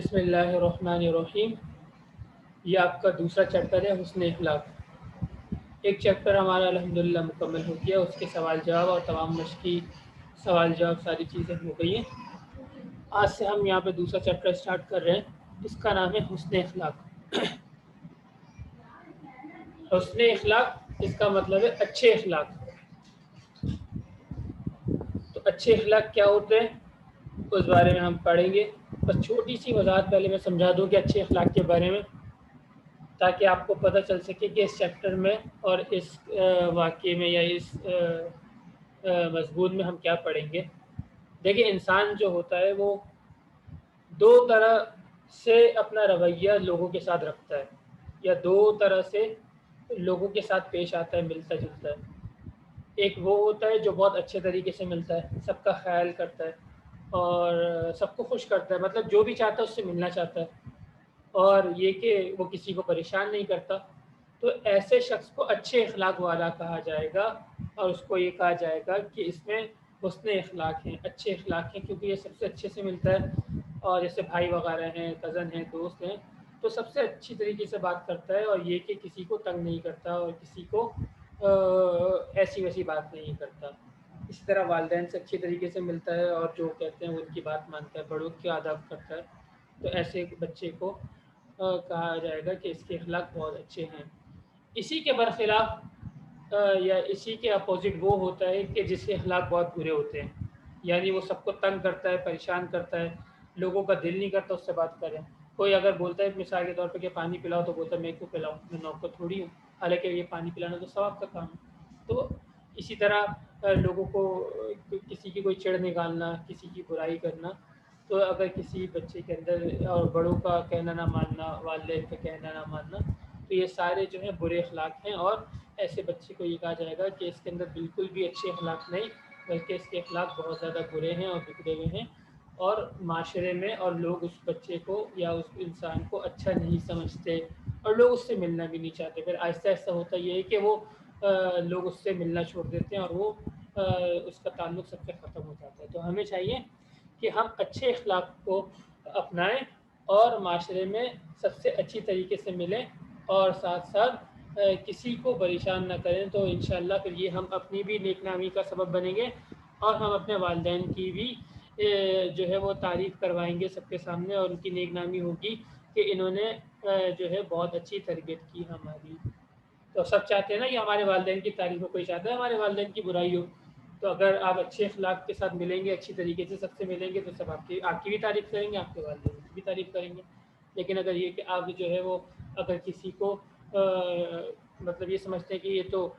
بسم اللہ الرحمن الرحیم۔ یہ آپ کا دوسرا چیپٹر ہے حسن اخلاق۔ ایک چیپٹر ہمارا الحمدللہ مکمل ہو گیا، اس کے سوال جواب اور تمام مشقی سوال جواب ساری چیزیں ہو گئی ہیں۔ آج سے ہم یہاں پہ دوسرا چیپٹر سٹارٹ کر رہے ہیں، اس کا نام ہے حسن اخلاق۔ حسن اخلاق اس کا مطلب ہے اچھے اخلاق۔ تو اچھے اخلاق کیا ہوتے ہیں اس بارے میں ہم پڑھیں گے۔ بس چھوٹی سی وضاحت پہلے میں سمجھا دوں کہ اچھے اخلاق کے بارے میں، تاکہ آپ کو پتہ چل سکے کہ اس چیپٹر میں اور اس واقعے میں یا اس مضمون میں ہم کیا پڑھیں گے۔ دیکھیں، انسان جو ہوتا ہے وہ دو طرح سے اپنا رویہ لوگوں کے ساتھ رکھتا ہے، یا دو طرح سے لوگوں کے ساتھ پیش آتا ہے، ملتا جلتا ہے۔ ایک وہ ہوتا ہے جو بہت اچھے طریقے سے ملتا ہے، سب کا خیال کرتا ہے اور سب کو خوش کرتا ہے، مطلب جو بھی چاہتا ہے اس سے ملنا چاہتا ہے، اور یہ کہ وہ کسی کو پریشان نہیں کرتا۔ تو ایسے شخص کو اچھے اخلاق والا کہا جائے گا، اور اس کو یہ کہا جائے گا کہ اس میں حسن اخلاق ہیں، اچھے اخلاق ہیں، کیونکہ یہ سب سے اچھے سے ملتا ہے، اور جیسے بھائی وغیرہ ہیں، کزن ہیں، دوست ہیں، تو سب سے اچھی طریقے سے بات کرتا ہے، اور یہ کہ کسی کو تنگ نہیں کرتا اور کسی کو ایسی ویسی بات نہیں کرتا۔ اسی طرح والدین سے اچھی طریقے سے ملتا ہے، اور جو کہتے ہیں وہ ان کی بات مانتا ہے، بڑوں کی آداب کرتا ہے۔ تو ایسے بچے کو کہا جائے گا کہ اس کے اخلاق بہت اچھے ہیں۔ اسی کے برخلاف یا اسی کے اپوزٹ وہ ہوتا ہے کہ جس کے اخلاق بہت برے ہوتے ہیں، یعنی وہ سب کو تنگ کرتا ہے، پریشان کرتا ہے، لوگوں کا دل نہیں کرتا اس سے بات کریں۔ کوئی اگر بولتا ہے مثال کے طور پہ کہ پانی پلاؤ، تو بولتا ہے میں کیوں پلاؤں، میں نوکر تھوڑی ہوں، حالانکہ یہ پانی پلانا تو ثواب کا کام ہے۔ تو اسی طرح لوگوں کو کسی کی کوئی چڑ نکالنا، کسی کی برائی کرنا، تو اگر کسی بچے کے اندر اور بڑوں کا کہنا نہ ماننا، والدین کا کہنا نہ ماننا، تو یہ سارے جو ہیں برے اخلاق ہیں، اور ایسے بچے کو یہ کہا جائے گا کہ اس کے اندر بالکل بھی اچھے اخلاق نہیں، بلکہ اس کے اخلاق بہت زیادہ برے ہیں اور بگڑے ہوئے ہیں، اور معاشرے میں اور لوگ اس بچے کو یا اس انسان کو اچھا نہیں سمجھتے، اور لوگ اس سے ملنا بھی نہیں چاہتے۔ پھر آہستہ آہستہ ہوتا یہ ہے کہ وہ لوگ اس سے ملنا چھوڑ دیتے ہیں، اور وہ اس کا تعلق سب سے ختم ہو جاتا ہے۔ تو ہمیں چاہیے کہ ہم اچھے اخلاق کو اپنائیں اور معاشرے میں سب سے اچھی طریقے سے ملیں، اور ساتھ ساتھ کسی کو پریشان نہ کریں۔ تو انشاءاللہ پھر یہ ہم اپنی بھی نیک نامی کا سبب بنیں گے، اور ہم اپنے والدین کی بھی جو ہے وہ تعریف کروائیں گے سب کے سامنے، اور ان کی نیک نامی ہوگی کہ انہوں نے جو ہے بہت اچھی تربیت کی ہماری۔ تو سب چاہتے ہیں نا کہ ہمارے والدین کی تعریف ہو، کوئی چاہتا ہے ہمارے والدین کی برائی ہو؟ تو اگر آپ اچھے اخلاق کے ساتھ ملیں گے، اچھی طریقے سے سب سے ملیں گے، تو سب آپ کی بھی تعریف کریں گے، آپ کے والدین کی بھی تعریف کریں گے۔ لیکن اگر یہ کہ آپ جو ہے وہ اگر کسی کو مطلب یہ سمجھتے ہیں کہ یہ تو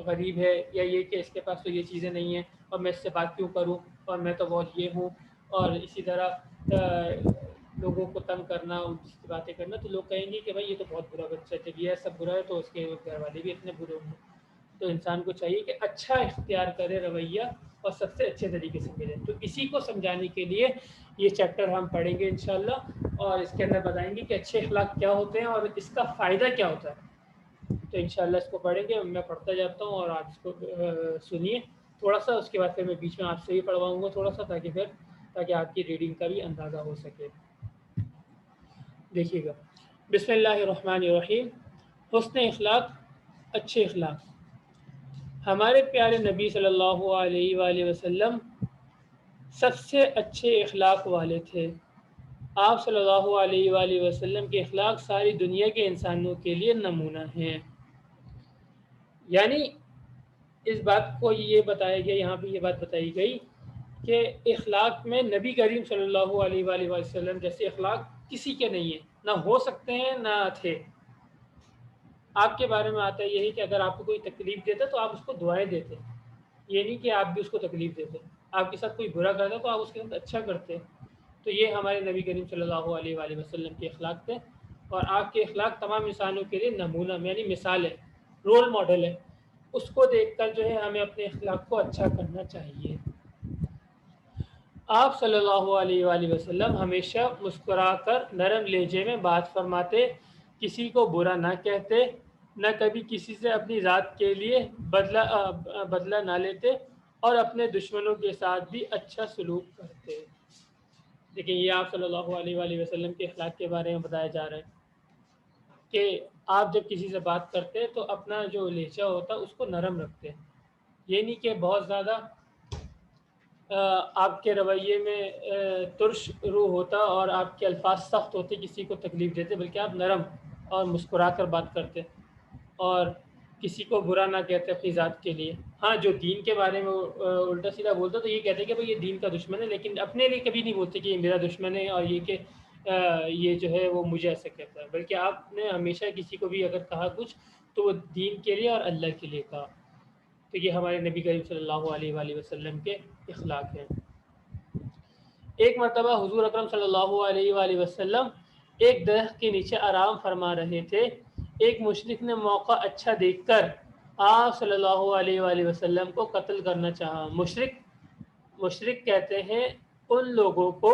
غریب ہے، یا یہ کہ اس کے پاس تو یہ چیزیں نہیں ہیں، اور میں اس سے بات کیوں کروں، اور میں تو بہت یہ ہوں، اور اسی طرح لوگوں کو تنگ کرنا، ان کی باتیں کرنا، تو لوگ کہیں گے کہ بھائی یہ تو بہت برا بچہ ہے، جب یہ سب برا ہے تو اس کے گھر والے بھی اتنے برے ہوں گے۔ تو انسان کو چاہیے کہ اچھا اختیار کرے رویہ، اور سب سے اچھے طریقے سے ملے۔ تو اسی کو سمجھانے کے لیے یہ چیپٹر ہم پڑھیں گے انشاءاللہ، اور اس کے اندر بتائیں گے کہ اچھے اخلاق کیا ہوتے ہیں اور اس کا فائدہ کیا ہوتا ہے۔ تو انشاءاللہ اس کو پڑھیں گے، میں پڑھتا جاتا ہوں اور آپ اس کو سنیے تھوڑا سا، اس کے بعد پھر میں بیچ میں آپ سے ہی پڑھواؤں گا تھوڑا سا، تاکہ آپ کی ریڈنگ کا بھی اندازہ ہو سکے۔ دیکھیے گا، بسم اللہ الرحمن الرحیم۔ حسن اخلاق، اچھے اخلاق۔ ہمارے پیارے نبی صلی اللہ علیہ وآلہ وسلم سب سے اچھے اخلاق والے تھے۔ آپ صلی اللہ علیہ وآلہ وسلم کے اخلاق ساری دنیا کے انسانوں کے لیے نمونہ ہیں۔ یعنی اس بات کو یہ بتایا گیا، یہاں پہ یہ بات بتائی گئی کہ اخلاق میں نبی کریم صلی اللہ علیہ وآلہ وسلم جیسے اخلاق کسی کے نہیں ہیں، نہ ہو سکتے ہیں، نہ تھے۔ آپ کے بارے میں آتا ہے یہی کہ اگر آپ کو کوئی تکلیف دیتا تو آپ اس کو دعائیں دیتے، یہ نہیں کہ آپ بھی اس کو تکلیف دیتے۔ آپ کے ساتھ کوئی برا کرتا تو آپ اس کے ساتھ اچھا کرتے۔ تو یہ ہمارے نبی کریم صلی اللہ علیہ وآلہ وسلم کے اخلاق تھے، اور آپ کے اخلاق تمام انسانوں کے لیے نمونہ یعنی مثال ہے، رول ماڈل ہے۔ اس کو دیکھ کر جو ہے ہمیں اپنے اخلاق کو اچھا کرنا چاہیے۔ آپ صلی اللہ علیہ وآلہ وسلم ہمیشہ مسکرا کر نرم لہجے میں بات فرماتے، کسی کو برا نہ کہتے، نہ کبھی کسی سے اپنی ذات کے لیے بدلہ نہ لیتے، اور اپنے دشمنوں کے ساتھ بھی اچھا سلوک کرتے۔ دیکھیں یہ آپ صلی اللہ علیہ وآلہ وسلم کے اخلاق کے بارے میں بتایا جا رہا ہے کہ آپ جب کسی سے بات کرتے ہیں تو اپنا جو لہجہ ہوتا ہے اس کو نرم رکھتے ہیں. یہ نہیں کہ بہت زیادہ آپ کے رویے میں ترش روح ہوتا اور آپ کے الفاظ سخت ہوتے کسی کو تکلیف دیتے، بلکہ آپ نرم اور مسکرا کر بات کرتے اور کسی کو برا نہ کہتے اپنی ذات کے لیے. ہاں جو دین کے بارے میں الٹا سیدھا بولتا تو یہ کہتے کہ بھائی یہ دین کا دشمن ہے، لیکن اپنے لیے کبھی نہیں بولتے کہ یہ میرا دشمن ہے اور یہ کہ یہ جو ہے وہ مجھے ایسا کہتا ہے، بلکہ آپ نے ہمیشہ کسی کو بھی اگر کہا کچھ تو وہ دین کے لیے اور اللہ کے لیے کہا. تو یہ ہمارے نبی کریم صلی اللہ علیہ وآلہ وسلم کے اخلاق ہیں. ایک مرتبہ حضور اکرم صلی اللہ علیہ وآلہ وسلم ایک درخت کے نیچے آرام فرما رہے تھے. ایک مشرک نے موقع اچھا دیکھ کر آپ صلی اللہ علیہ وآلہ وسلم کو قتل کرنا چاہا. مشرک کہتے ہیں ان لوگوں کو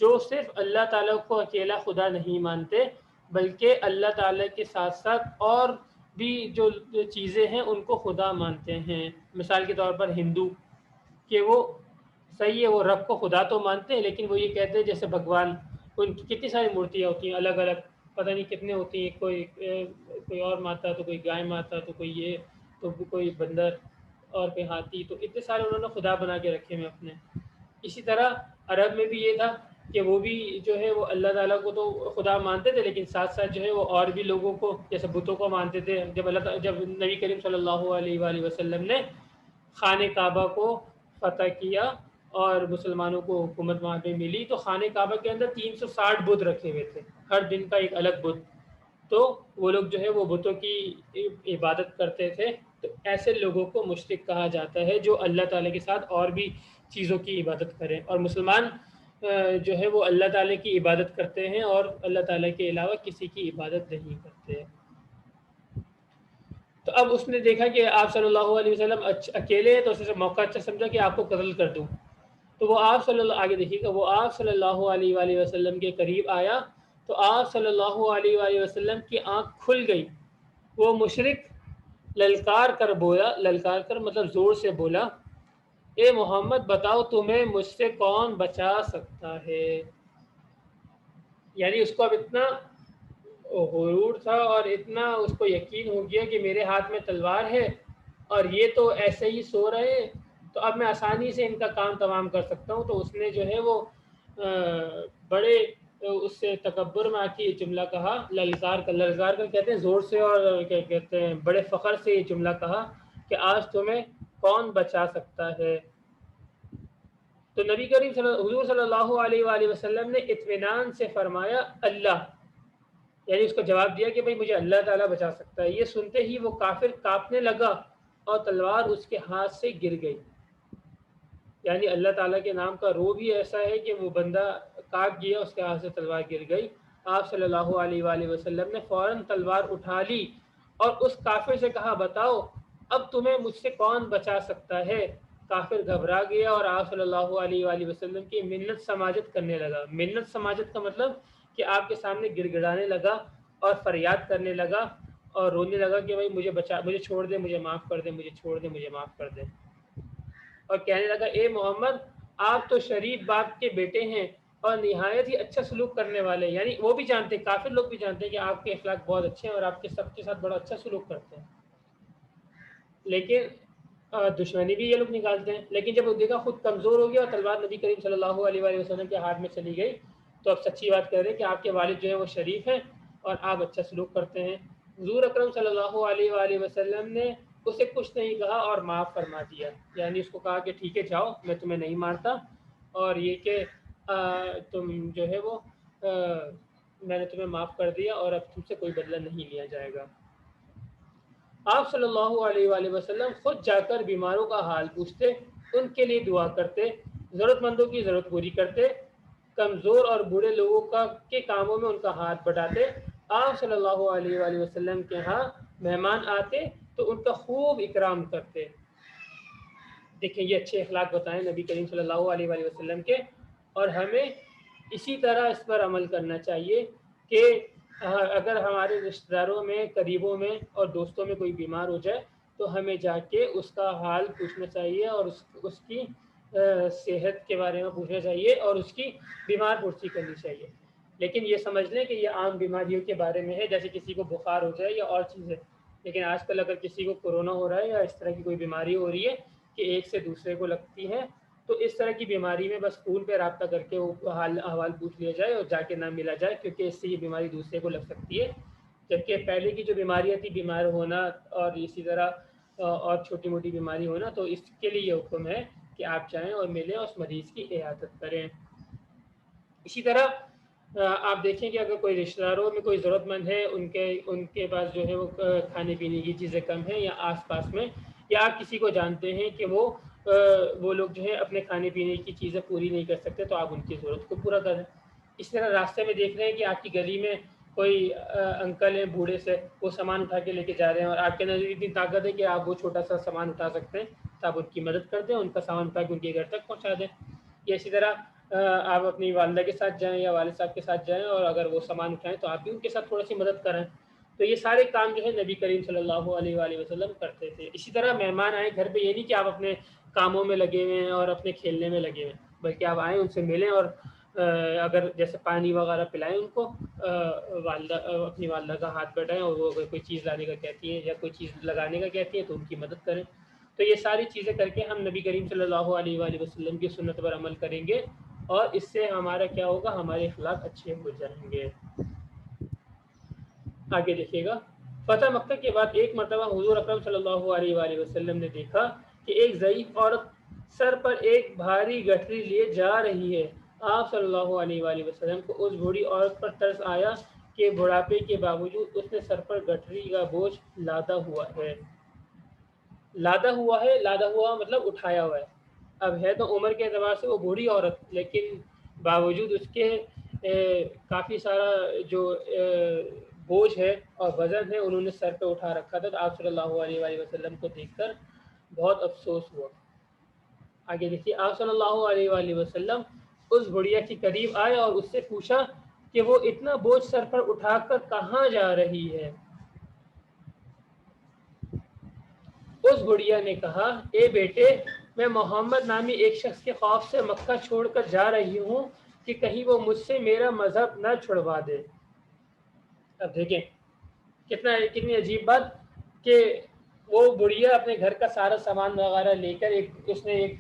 جو صرف اللہ تعالیٰ کو اکیلا خدا نہیں مانتے بلکہ اللہ تعالیٰ کے ساتھ ساتھ اور بھی جو چیزیں ہیں ان کو خدا مانتے ہیں. مثال کے طور پر ہندو کہ وہ صحیح ہے، وہ رب کو خدا تو مانتے ہیں لیکن وہ یہ کہتے ہیں جیسے بھگوان، ان کی کتنی ساری مورتیاں ہوتی ہیں الگ الگ، پتہ نہیں کتنے ہوتی ہیں، کوئی اور ماتا تو کوئی گائے ماتا تو کوئی یہ تو کوئی بندر اور کوئی ہاتھی، تو اتنے سارے انہوں نے خدا بنا کے رکھے ہیں اپنے. اسی طرح عرب میں بھی یہ تھا کہ وہ بھی جو ہے وہ اللہ تعالیٰ کو تو خدا مانتے تھے لیکن ساتھ ساتھ جو ہے وہ اور بھی لوگوں کو جیسے بتوں کو مانتے تھے. جب نبی کریم صلی اللہ علیہ وآلہ وسلم نے خانہ کعبہ کو فتح کیا اور مسلمانوں کو حکومت وہاں پہ ملی تو خانہ کعبہ کے اندر 360 بت رکھے ہوئے تھے، ہر دن کا ایک الگ بت. تو وہ لوگ جو ہے وہ بتوں کی عبادت کرتے تھے. تو ایسے لوگوں کو مشرک کہا جاتا ہے جو اللہ تعالیٰ کے ساتھ اور بھی چیزوں کی عبادت کریں. اور مسلمان جو ہے وہ اللہ تعالیٰ کی عبادت کرتے ہیں اور اللہ تعالیٰ کے علاوہ کسی کی عبادت نہیں کرتے. تو اب اس نے دیکھا کہ آپ صلی اللہ علیہ وسلم اکیلے ہیں تو اس نے موقع اچھا سمجھا کہ آپ کو قتل کر دوں. تو وہ آپ صلی اللہ آگے دیکھیے گا، وہ آپ صلی اللہ علیہ وآلہ وسلم کے قریب آیا تو آپ صلی اللہ علیہ وآلہ وسلم کی آنکھ کھل گئی. وہ مشرک للکار کر مطلب زور سے بولا، اے محمد بتاؤ تمہیں مجھ سے کون بچا سکتا ہے. یعنی اس کو اب اتنا غرور تھا اور اتنا اس کو یقین ہو گیا کہ میرے ہاتھ میں تلوار ہے اور یہ تو ایسے ہی سو رہے ہیں تو اب میں آسانی سے ان کا کام تمام کر سکتا ہوں. تو اس نے جو ہے وہ بڑے اس سے تکبر میں آ کے یہ جملہ کہا، للکار کر کہتے ہیں زور سے، اور کیا کہتے ہیں بڑے فخر سے یہ جملہ کہا کہ آج تمہیں کون بچا سکتا ہے. تو نبی کریم حضور صلی اللہ علیہ وآلہ وسلم نے اطمینان سے فرمایا اللہ، یعنی اس کو جواب دیا کہ بھئی مجھے اللہ تعالیٰ بچا سکتا ہے. یہ سنتے ہی وہ کافر کانپنے لگا اور تلوار اس کے ہاتھ سے گر گئی. یعنی اللہ تعالیٰ کے نام کا رو بھی ایسا ہے کہ وہ بندہ کانپ گیا، اس کے ہاتھ سے تلوار گر گئی. آپ صلی اللہ علیہ وآلہ وسلم نے فوراً تلوار اٹھا لی اور اس کافر سے کہا بتاؤ اب تمہیں مجھ سے کون بچا سکتا ہے. کافر گھبرا گیا اور آپ صلی اللہ علیہ وآلہ وسلم کی منت سماجت کرنے لگا. منت سماجت کا مطلب کہ آپ کے سامنے گر گڑانے لگا اور فریاد کرنے لگا اور رونے لگا کہ بھائی مجھے چھوڑ دے، مجھے معاف کر دے، مجھے چھوڑ دے، مجھے معاف کر دے. اور کہنے لگا اے محمد آپ تو شریف باپ کے بیٹے ہیں اور نہایت ہی اچھا سلوک کرنے والے. یعنی وہ بھی جانتے، کافر لوگ بھی جانتے ہیں کہ آپ کے اخلاق بہت اچھے ہیں اور آپ کے سب کے ساتھ بڑا اچھا سلوک کرتے ہیں، لیکن دشمنی بھی یہ لوگ نکالتے ہیں. لیکن جب وہ دیکھا خود کمزور ہو گیا اور تلوار نبی کریم صلی اللہ علیہ وآلہ وسلم کے ہاتھ میں چلی گئی تو اب سچی بات کہہ رہے ہیں کہ آپ کے والد جو ہیں وہ شریف ہیں اور آپ اچھا سلوک کرتے ہیں. حضور اکرم صلی اللہ علیہ وآلہ وسلم نے اسے کچھ نہیں کہا اور معاف فرما دیا. یعنی اس کو کہا کہ ٹھیک ہے جاؤ، میں تمہیں نہیں مارتا، اور یہ کہ تم جو ہے وہ میں نے تمہیں معاف کر دیا اور اب تم سے کوئی بدلہ نہیں لیا جائے گا. آپ صلی اللہ علیہ وآلہ وسلم خود جا کر بیماروں کا حال پوچھتے، ان کے لیے دعا کرتے، ضرورت مندوں کی ضرورت پوری کرتے، کمزور اور بوڑھے لوگوں کے کاموں میں ان کا ہاتھ بٹاتے. آپ صلی اللہ علیہ وآلہ وسلم کے ہاں مہمان آتے تو ان کا خوب اکرام کرتے. دیکھیں یہ اچھے اخلاق بتائیں نبی کریم صلی اللہ علیہ وآلہ وسلم کے، اور ہمیں اسی طرح اس پر عمل کرنا چاہیے کہ اگر ہمارے رشتہ داروں میں، قریبوں میں اور دوستوں میں کوئی بیمار ہو جائے تو ہمیں جا کے اس کا حال پوچھنا چاہیے اور اس کی صحت کے بارے میں پوچھنا چاہیے اور اس کی بیمار پرسی کرنی چاہیے. لیکن یہ سمجھ لیں کہ یہ عام بیماریوں کے بارے میں ہے، جیسے کسی کو بخار ہو جائے یا اور چیزیں. لیکن آج کل اگر کسی کو کورونا ہو رہا ہے یا اس طرح کی کوئی بیماری ہو رہی ہے کہ ایک سے دوسرے کو لگتی ہے، تو اس طرح کی بیماری میں بس فون پہ رابطہ کر کے وہ حال احوال پوچھ لیا جائے اور جا کے نہ ملا جائے، کیونکہ اس سے یہ بیماری دوسرے کو لگ سکتی ہے. جبکہ پہلے کی جو بیماریاں تھی، بیمار ہونا اور اسی طرح اور چھوٹی موٹی بیماری ہونا، تو اس کے لیے یہ حکم ہے کہ آپ جائیں اور ملیں اور اس مریض کی عیادت کریں. اسی طرح آپ دیکھیں کہ اگر کوئی رشتہ داروں میں کوئی ضرورت مند ہے، ان کے پاس جو ہے وہ کھانے پینے کی چیزیں کم ہیں یا آس پاس میں، یا آپ کسی کو جانتے ہیں کہ وہ لوگ جو ہے اپنے کھانے پینے کی چیزیں پوری نہیں کر سکتے، تو آپ ان کی ضرورت کو پورا کریں. اس طرح راستے میں دیکھ رہے ہیں کہ آپ کی گلی میں کوئی انکل ہیں بوڑھے سے، وہ سامان اٹھا کے لے کے جا رہے ہیں اور آپ کے اندر اتنی طاقت ہے کہ آپ وہ چھوٹا سا سامان اٹھا سکتے ہیں، تو آپ ان کی مدد کر دیں، ان کا سامان اٹھا کے ان کے گھر تک پہنچا دیں. یا اسی طرح آپ اپنی والدہ کے ساتھ جائیں یا والد صاحب کے ساتھ جائیں اور اگر وہ سامان اٹھائیں تو آپ بھی ان کے ساتھ تھوڑا سی مدد کریں. تو یہ سارے کام جو ہے نبی کریم صلی اللہ علیہ وآلہ وسلم کرتے تھے. اسی طرح مہمان آئے گھر پہ، یہ نہیں کہ آپ اپنے کاموں میں لگے ہوئے ہیں اور اپنے کھیلنے میں لگے ہوئے ہیں، بلکہ آپ آئیں ان سے ملیں اور اگر جیسے پانی وغیرہ پلائیں ان کو، والدہ اپنی والدہ کا ہاتھ بٹائیں اور وہ اگر کوئی چیز لانے کا کہتی ہیں یا کوئی چیز لگانے کا کہتی ہیں تو ان کی مدد کریں. تو یہ ساری چیزیں کر کے ہم نبی کریم صلی اللہ علیہ وآلہ وسلم کی سنت پر عمل کریں گے اور اس سے ہمارا کیا ہوگا، ہمارے اخلاق اچھے ہو جائیں گے. آگے دیکھیے گا. فتح مکہ کے بعد ایک مرتبہ حضور اکرم صلی اللہ علیہ وآلہ وسلم نے دیکھا کہ ایک ضعیف عورت سر پر ایک بھاری گٹھری لیے جا رہی ہے. آپ صلی اللہ علیہ وآلہ وسلم کو اس بوڑھی عورت پر ترس آیا کہ بڑھاپے کے باوجود اس نے سر پر گٹھری کا بوجھ لادا ہوا ہے. لادا ہوا مطلب اٹھایا ہوا ہے. اب ہے تو عمر کے اعتبار سے وہ بوڑھی عورت، لیکن باوجود اس کے کافی سارا جو بوجھ ہے اور وزن ہے انہوں نے سر پہ اٹھا رکھا تھا. تو آپ صلی اللہ علیہ وآلہ وسلم کو دیکھ کر بہت افسوس ہوا. آگے دیکھیے، آپ صلی اللہ علیہ وآلہ وسلم اس بڑھیا کے قریب آئے اور اس سے پوچھا کہ وہ اتنا بوجھ سر پر اٹھا کر کہاں جا رہی ہے. اس بڑھیا نے کہا، اے بیٹے، میں محمد نامی ایک شخص کے خوف سے مکہ چھوڑ کر جا رہی ہوں کہ کہیں وہ مجھ سے میرا مذہب نہ چھڑوا دے. اب دیکھیں کتنی عجیب بات کہ وہ بڑھیا اپنے گھر کا سارا سامان وغیرہ لے کر اس نے ایک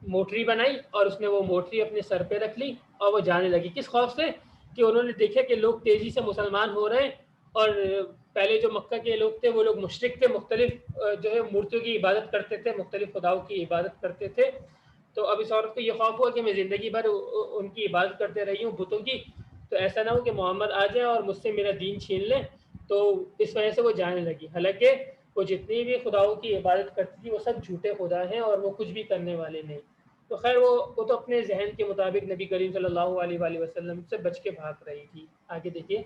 موٹری بنائی اور اس نے وہ موٹری اپنے سر پہ رکھ لی اور وہ جانے لگی. کس خوف سے؟ کہ انہوں نے دیکھا کہ لوگ تیزی سے مسلمان ہو رہے ہیں اور پہلے جو مکہ کے لوگ تھے وہ لوگ مشرک تھے، مختلف جو ہے مورتیوں کی عبادت کرتے تھے، مختلف خداؤں کی عبادت کرتے تھے. تو اب اس عورت کو یہ خوف ہوا کہ میں زندگی بھر ان کی عبادت کرتے رہی ہوں بتوں کی، تو ایسا نہ ہو کہ محمد آ جائے اور مجھ سے میرا دین چھین لیں. تو اس وجہ سے وہ جانے لگی. حالانکہ وہ جتنی بھی خداؤں کی عبادت کرتی تھی وہ سب جھوٹے خدا ہیں اور وہ کچھ بھی کرنے والے نہیں. تو خیر وہ تو اپنے ذہن کے مطابق نبی کریم صلی اللہ علیہ وآلہ وسلم سے بچ کے بھاگ رہی تھی. آگے دیکھیے،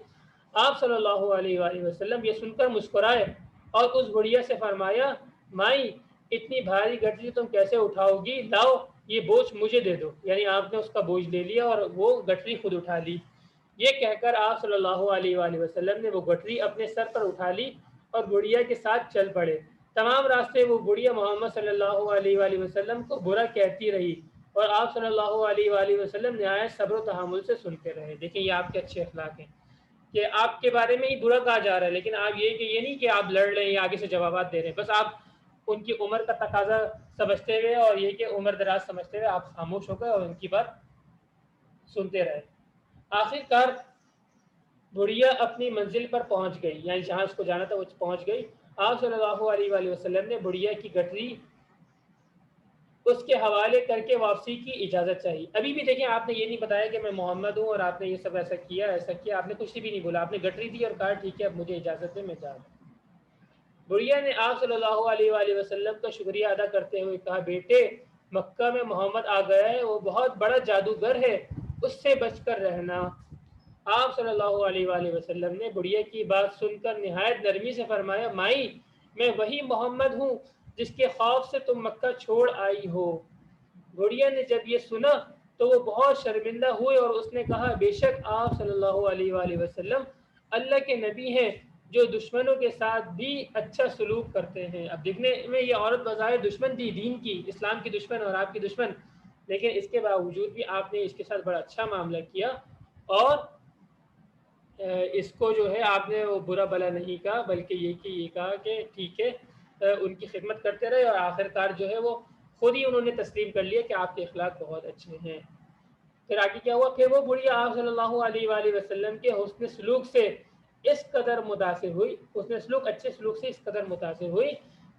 آپ صلی اللہ علیہ وآلہ وسلم یہ سن کر مسکرائے اور اس بڑھیا سے فرمایا، مائی، اتنی بھاری گٹری تم کیسے اٹھاؤ گی؟ لاؤ یہ بوجھ مجھے دے دو. یعنی آپ نے اس کا بوجھ لے لیا اور وہ گٹری خود اٹھا لی. یہ کہہ کر آپ صلی اللہ علیہ وآلہ وسلم نے وہ گٹری اپنے سر پر اٹھا لی اور بڑھیا کے ساتھ چل پڑے. تمام راستے وہ بڑھیا محمد صلی اللہ علیہ وآلہ وسلم کو برا کہتی رہی اور آپ صلی اللہ علیہ وآلہ وسلم نہایت صبر و تحمل سے سنتے رہے. دیکھیں یہ آپ کے اچھے اخلاق ہیں کہ آپ کے بارے میں ہی برا کہا جا رہا ہے، لیکن آپ یہ نہیں کہ آپ لڑ رہے ہیں یا آگے سے جوابات دے رہے ہیں. بس آپ ان کی عمر کا تقاضا سمجھتے ہوئے اور یہ کہ عمر دراز سمجھتے ہوئے آپ خاموش ہو گئے اور ان کی بات سنتے رہے. آخر کار بڑھیا اپنی منزل پر پہنچ گئی، یعنی جہاں اس کو جانا تھا وہ پہنچ گئی. آپ صلی اللہ علیہ وآلہ وسلم نے بڑھیا کی گٹری اس کے حوالے کر کے واپسی کی اجازت چاہی. ابھی بھی دیکھیں آپ نے یہ نہیں بتایا کہ میں محمد ہوں اور آپ نے یہ سب ایسا کیا آپ نے کچھ بھی نہیں بولا. آپ نے گٹری دی اور کہا ٹھیک ہے اب مجھے اجازت ہے میں جا رہا ہوں. بڑھیا نے آپ صلی اللہ علیہ وآلہ وسلم کا شکریہ ادا کرتے ہوئے کہا، بیٹے، مکہ میں محمد آ گیا ہے، وہ بہت بڑا جادوگر ہے، اس سے بچ کر رہنا. آپ صلی اللہ علیہ وآلہ وسلم نے بڑھیا کی بات سن کر نہایت نرمی سے فرمایا، مائی، میں وہی محمد ہوں جس کے خوف سے تم مکہ چھوڑ آئی ہو. بڑھیا نے جب یہ سنا تو وہ بہت شرمندہ ہوئے اور اس نے کہا، بے شک آپ صلی اللہ علیہ وآلہ وسلم اللہ کے نبی ہیں جو دشمنوں کے ساتھ بھی اچھا سلوک کرتے ہیں. اب دیکھنے میں یہ عورت بظاہر دشمن تھی دین کی، اسلام کی دشمن اور آپ کی دشمن، لیکن اس کے باوجود بھی آپ نے اس کے ساتھ بڑا اچھا معاملہ کیا اور اس کو جو ہے آپ نے وہ برا بلا نہیں کہا، بلکہ یہ کہا کہ ٹھیک ہے، ان کی خدمت کرتے رہے اور آخر کار جو ہے وہ خود ہی انہوں نے تسلیم کر لیا کہ آپ کے اخلاق بہت اچھے ہیں. پھر آگے کیا ہوا؟ پھر وہ بڑھیا آپ صلی اللہ علیہ وآلہ وسلم کے حسن سلوک سے اس قدر متاثر ہوئی، حسن سلوک اچھے سلوک سے اس قدر متاثر ہوئی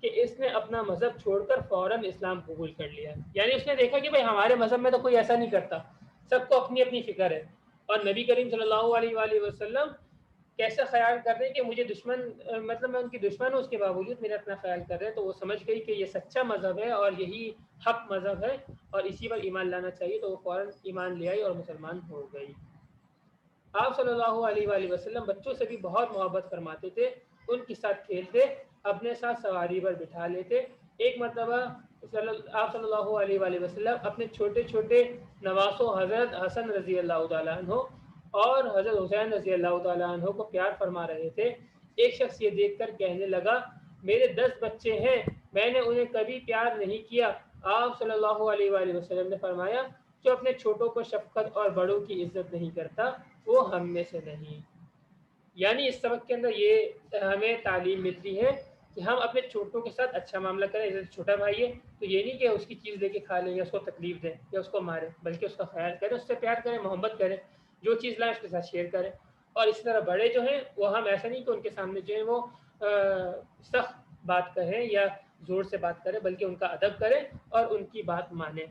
کہ اس نے اپنا مذہب چھوڑ کر فوراً اسلام قبول کر لیا. یعنی اس نے دیکھا کہ بھائی ہمارے مذہب میں تو کوئی ایسا نہیں کرتا، سب کو اپنی اپنی فکر ہے، اور نبی کریم صلی اللہ علیہ وآلہ وسلم کیسا خیال کر رہے ہیں کہ مجھے دشمن مطلب میں ان کی دشمن ہوں، اس کے باوجود میرا اپنا خیال کر رہے ہیں. تو وہ سمجھ گئی کہ یہ سچا مذہب ہے اور یہی حق مذہب ہے اور اسی پر ایمان لانا چاہیے، تو وہ فوراً ایمان لے آئی اور مسلمان ہو گئی. آپ صلی اللہ علیہ وآلہ وسلم بچوں سے بھی بہت محبت فرماتے تھے، ان کے ساتھ کھیلتے، اپنے ساتھ سواری پر بٹھا لیتے. ایک مرتبہ آپ صلی اللہ علیہ وآلہ وسلم اپنے چھوٹے چھوٹے نواسوں حضرت حسن رضی اللہ تعالیٰ عنہ اور حضرت حسین رضی اللہ تعالیٰ عنہ کو پیار فرما رہے تھے. ایک شخص یہ دیکھ کر کہنے لگا میرے 10 بچے ہیں، میں نے انہیں کبھی پیار نہیں کیا. آپ صلی اللہ علیہ وآلہ وسلم نے فرمایا جو اپنے چھوٹوں کو شفقت اور بڑوں کی عزت نہیں کرتا وہ ہم میں سے نہیں. یعنی اس سبق کے اندر یہ ہمیں تعلیم ملتی ہے کہ ہم اپنے چھوٹوں کے ساتھ اچھا معاملہ کریں. جیسے چھوٹا بھائی ہے تو یہ نہیں کہ اس کی چیز لے کے کھا لیں یا اس کو تکلیف دیں یا اس کو ماریں، بلکہ اس کا خیال کریں، اس سے پیار کریں، محبت کریں، جو چیز لائیں اس کے ساتھ شیئر کریں. اور اس طرح بڑے جو ہیں وہ ہم ایسا نہیں کہ ان کے سامنے جو ہے وہ سخت بات کہیں یا زور سے بات کریں، بلکہ ان کا ادب کریں اور ان کی بات مانیں.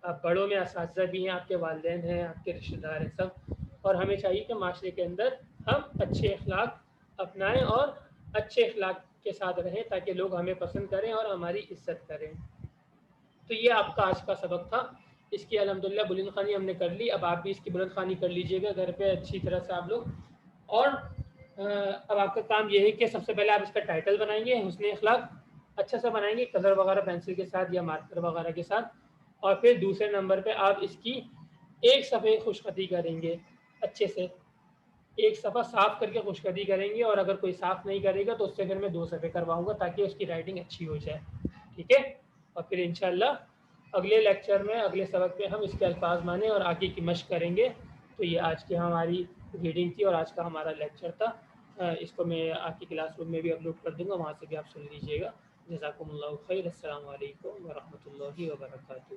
اب بڑوں میں اساتذہ بھی ہیں، آپ کے والدین ہیں، آپ کے رشتہ دار ہیں سب، اور ہمیں چاہیے کہ معاشرے کے اندر ہم اچھے اخلاق اپنائیں اور اچھے اخلاق کے ساتھ رہیں تاکہ لوگ ہمیں پسند کریں اور ہماری عزت کریں. تو یہ آپ کا آج کا سبق تھا. اس کی الحمدللہ بلند خوانی ہم نے کر لی. اب آپ بھی اس کی بلند خوانی کر لیجئے گا گھر پہ اچھی طرح سے آپ لوگ. اور اب آپ کا کام یہ ہے کہ سب سے پہلے آپ اس کا ٹائٹل بنائیں گے، حسن اخلاق اچھا سا بنائیں گے کلر وغیرہ پینسل کے ساتھ یا مارکر وغیرہ کے ساتھ، اور پھر دوسرے نمبر پہ آپ اس کی ایک صفحے خوش خطی کریں گے، اچھے سے ایک صفحہ صاف کر کے خوش خطی کریں گے، اور اگر کوئی صاف نہیں کرے گا تو اس سے پھر میں 2 صفحے کرواؤں گا تاکہ اس کی رائٹنگ اچھی ہو جائے. ٹھیک ہے؟ اور پھر انشاءاللہ اگلے لیکچر میں اگلے سبق پہ ہم اس کے الفاظ مانیں اور آگے کی مشق کریں گے. تو یہ آج کی ہماری ریڈنگ تھی اور آج کا ہمارا لیکچر تھا. اس کو میں آپ کی کلاس روم میں بھی اپلوڈ کر دوں گا، وہاں سے بھی آپ سن لیجیے گا. جزاکم اللہ خیر. السلام علیکم ورحمۃ اللہ وبرکاتہ.